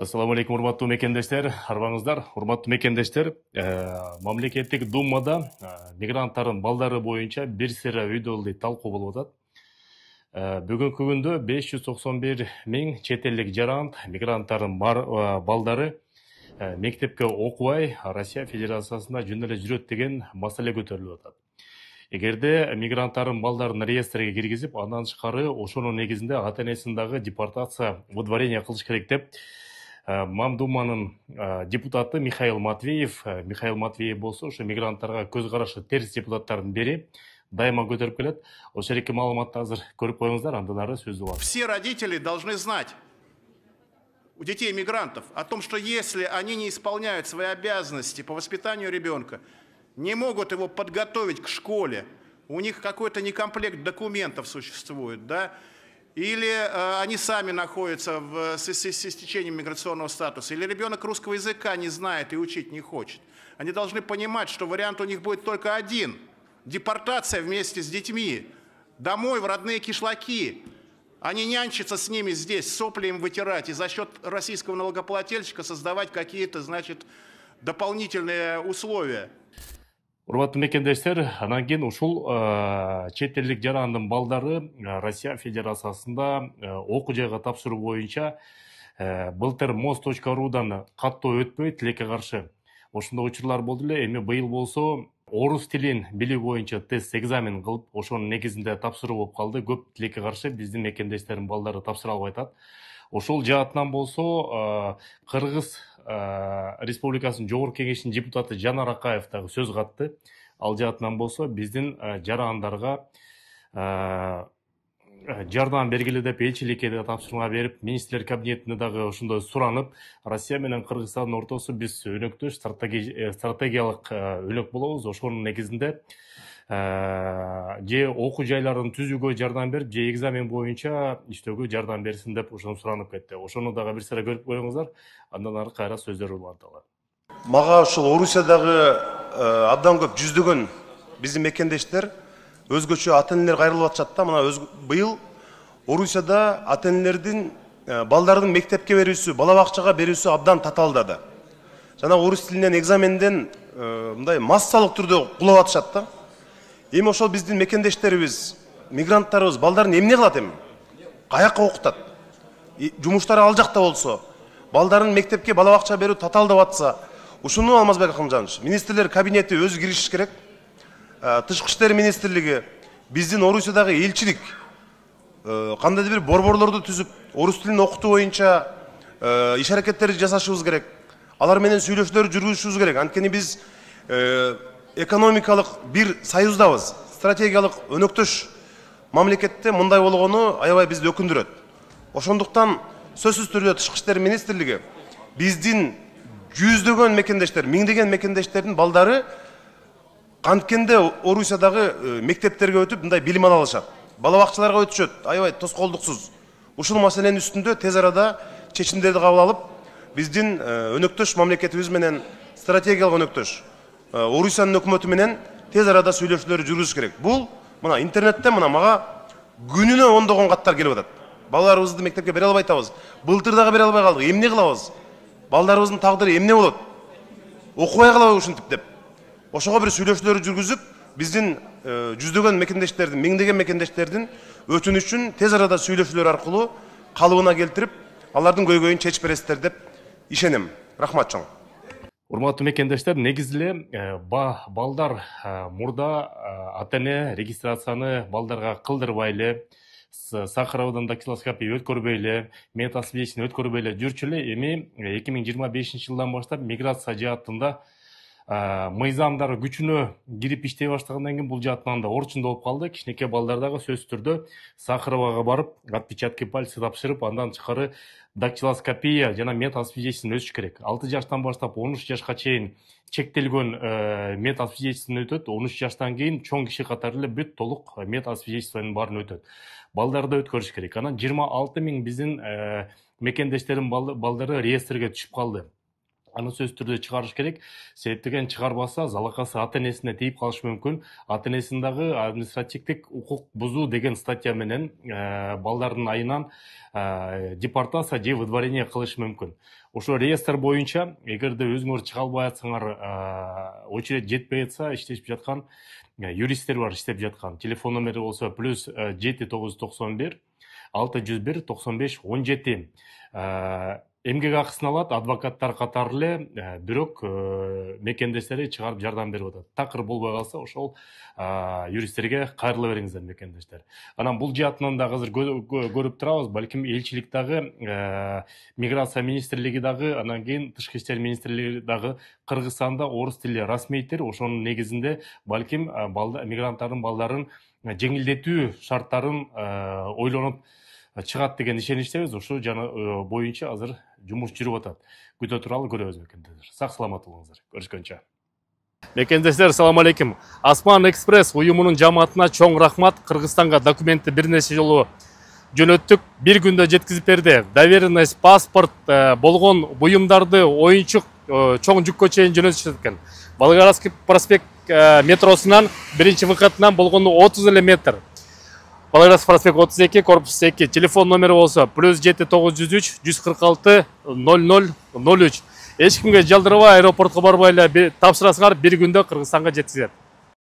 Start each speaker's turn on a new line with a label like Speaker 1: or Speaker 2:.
Speaker 1: Ассаламу алейкум, урматтуу мекендештер, арбаңыздар, урматтуу мекендештер. Мамлекеттик думада мигранттардын балдары боюнча бир сыйра үйдөлдү талкуу болуп атат. Бүгүнкү күндө 591 миң чет элдик жарант мигранттардын балдары мектепке окубай Россия Федерациясында жөн эле жүрөт деген маселе көтөрүлүп атат. Эгерде мигранттардын балдарын реестрге киргизип, андан тышкары ошонун негизинде ата энесин дагы депортация, выдворение кылыш керек деп Мамдуманын депутаты Михаил Матвеев болсо ошо мигранттарга көз карашы терс депутаттардын бири дайыма көтөрүп келет. Ошол эки маалыматты азыр көрүп коюңуздар, андан ары сөздү алам.
Speaker 2: Все родители должны знать у детей мигрантов о том, что если они не исполняют свои обязанности по воспитанию ребенка, не могут его подготовить к школе, у них какой-то некомплект документов существует, да, или они сами находятся с истечением миграционного статуса, или ребенок русского языка не знает и учить не хочет. Они должны понимать, что вариант у них будет только один – депортация вместе с детьми, домой в родные кишлаки, а не нянчиться с ними здесь, сопли им вытирать и за счет российского налогоплательщика создавать какие-то, значит, дополнительные условия.
Speaker 1: Урматтуу мекендештер, анан кийин ушул чет элдик жарандын балдары Россия Федерациясында окуу жайга тапшыруу боюнча былтыр moz.ru'дан каттоо өтпөй тилекке каршы ошондой учурлар болду эле. Эми быйыл болсо орус тилин билүү боюнча тест экзамен кылып, ошонун негизинде тапшыруу болуп калды. Көп тилекке каршы биздин мекендештердин балдары тапшыра албай атат. Ошол жаатынан болсо Кыргыз Республикасынын Жогорку Кеңешинин депутаты Жанар Акаев дагы сөз катты. Ал жаатынан болсо биздин жарандарга жардам бергиле деп элчиликке тапшырма берип, министрлер кабинетине дагы ошондой суранып, Россия менен Кыргызстандын ортосу биз өнөктөш стратегиялык өнөк болобуз. Ошонун негизинде же окуу жайларын түзүүгө жардам берип, же экзамен боюнча иштөөгө жардам берсин деп ошону суранып кетти. Ошону дагы бир сыра көрүп коюңуздар, андан ары кайра сөздөр уланталы.
Speaker 3: Мага ушул Орусиядагы абдан көп жүздөгөн биздин мекендештер өзгөчө ата энелер кайрылып атышат да. Мына быйыл Орусияда ата энелердин балдардын мектепке берүүсү, бала бакчага берүүсү абдан татаалдады. Жана орус тилинен экзаменден мындай массалык түрдө кулап атышат да. Эми ошол биздин мекендештерибиз, мигранттарыбыз балдарын эмне кылат эми? Каяка окутат? Жумуштары ал жакта болсо, балдарын мектепке, бала бакчага берүү татаалдап атса, ушуну Алмазбек Акмжанович, министрлер кабинети өзү киришиш керек. Тышкы иштер министрлиги, биздин Орусиядагы элчилик кандайдыр бир борборлорду түзүп, орус тилин окутуу боюнча иш аракеттерди жасашыбыз керек. Алар менен сүйлөшүүлөр жүргүзүшүбүз керек. Анткени биз экономикалык бир союздабыз, стратегиялык өнөктөш мамлекетте мындай болгону аябай бизди өкүндүрөт. Ошондуктан сөзсүз түрдө тышкы иштер министрлиги биздин жүздөгөн мекендештер, миңдеген мекендештердин балдары канткенде Орусиядагы мектептерге өтүп мындай билим ала алышат. Бала бакчаларга өтүшөт, аябай тоскоолдуксуз. Ушул маселенин үстүндө тез арада чечимдерди кабыл алып, биздин өнөктөш мамлекетибиз менен стратегиялык өнөктөш Орусиянын өкмөтү менен тез арада сүйлөшүүлөр жүргүзүш керек. Бул мына интернетте мага күнүнө ондогон каттар келип атат. Балдарыбызды мектепке бере албай атабыз. Былтыр дагы бере албай калдык. Эмне кылабыз? Балдарыбыздын тагдыры эмне болот? Окубай калабы ушинтип деп. Ошого бир сүйлөшүүлөр жүргүзүп, биздин жүздөгөн мекендештердин, миңдеген мекендештердин өтүнүчүн тез арада сүйлөшүүлөр аркылуу калыбына келтирип, алардын көйгөйүн чечип бересиздер деп ишенем. Рахмат чоң.
Speaker 1: Урматтуу мекендештер, негизиле балдар мурда ата эне регистрацияны балдарга кылдырбай эле, Сахаровдон дактилоскопия өткөрбөй эле, метасвидетельство өткөрбөй эле жүрчү эле. Эми 2025-жылдан баштап миграция жаатында мыйзамдар күчүнө кирип иштей баштагандан кийин бул жаатынан да орчундо болуп калды. Кичинекей балдар дагы сөзсүз түрдө Сахаровага барып, отпечатки пальца тапшырып, андан тышкары дактилоскопия жана метасвидетельствону өтүш керек. 6 жаштан баштап 13 жашка чейин чектелгөн метасвидетельствону өтөт. 13 жаштан кийин чоң киши катары эле бүт толук метасвидетельствонун баарын өтөт. Балдарды өткөрүш керек. Анан 26 миң биздин мекендештердин балдары реестрге түшүп калды. аны сөзсүз түрдө чыгарыш керек. Себептеген чыгарбаса залакасы ата энесине тийип калышы мүмкүн. Ата энесин дагы административдик укук бузуу деген статья менен балдардын айынан депортация же выдворение кылышы мүмкүн. Ошо реестр боюнча эгерде өзүңөр чыга албай атсаңар, очередь жетпей атса, иштешип жаткан юристтер бар, иштеп жаткан. Телефон номери болсо +7 991 601 95 17. Эмгек акысын алат, адвокаттар катары эле, бирок мекендештери чыгарып жардам берип атат. Такыр болбой калса, ошол юристтерге кайрыла бериңиздер мекендештер. Анан бул жаатынан да азыр көрүп турабыз, балким элчилик дагы, миграция министрлиги дагы, анан кийин тышкы иштер министрлиги дагы Кыргызстанда орус тили расмийтер, ошонун негизинде балким мигранттардын балдарын жеңилдетүү шарттарын ойлонуп чыгат деген ишеничтебиз. Ошо жана боюнча азыр жумуш жүрүп атат. Күтө туралы көрөбүз мекендештер. Сак саламат болуңуздар. Көрүшкөнчө. Мекендештер, салам алейкум. Асман Экспресс уюмунун жамаатына чоң рахмат. Кыргызстанга документти бир нече жолу жөнөттүк. Бир күндө жеткизип берди. Доверенность, паспорт болгон буюмдарды оюнчук чоң жүккө чейин жөнөтүшөт экен. Волгоградский проспект метросунан биринчи выкатынан болгону 30 эле метр. Волгоградский проспект 32, корпус 2. Телефон номери болсо +7 903 146 00 03. Эч кимге жалдырбай аэропортко барбай эле тапшырасыңар, бир күндө Кыргызстанга жеткизет.